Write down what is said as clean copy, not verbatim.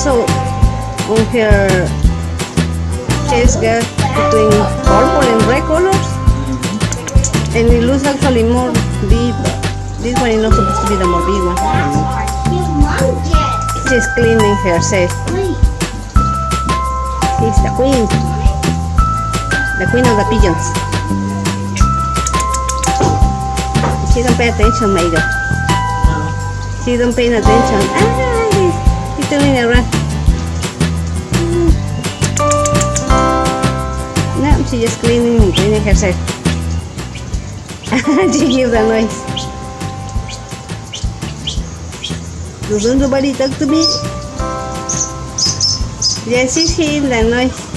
also on her chest got between purple and red colors, and it looks actually more deep. This one is not supposed to be the more big one. She's cleaning herself. She's the queen of the pigeons. She don't pay attention, Maido. She don't pay attention. He's turning around. No, she's just cleaning herself. She hears the noise. Doesn't nobody talk to me? Yes, she's hearing the noise.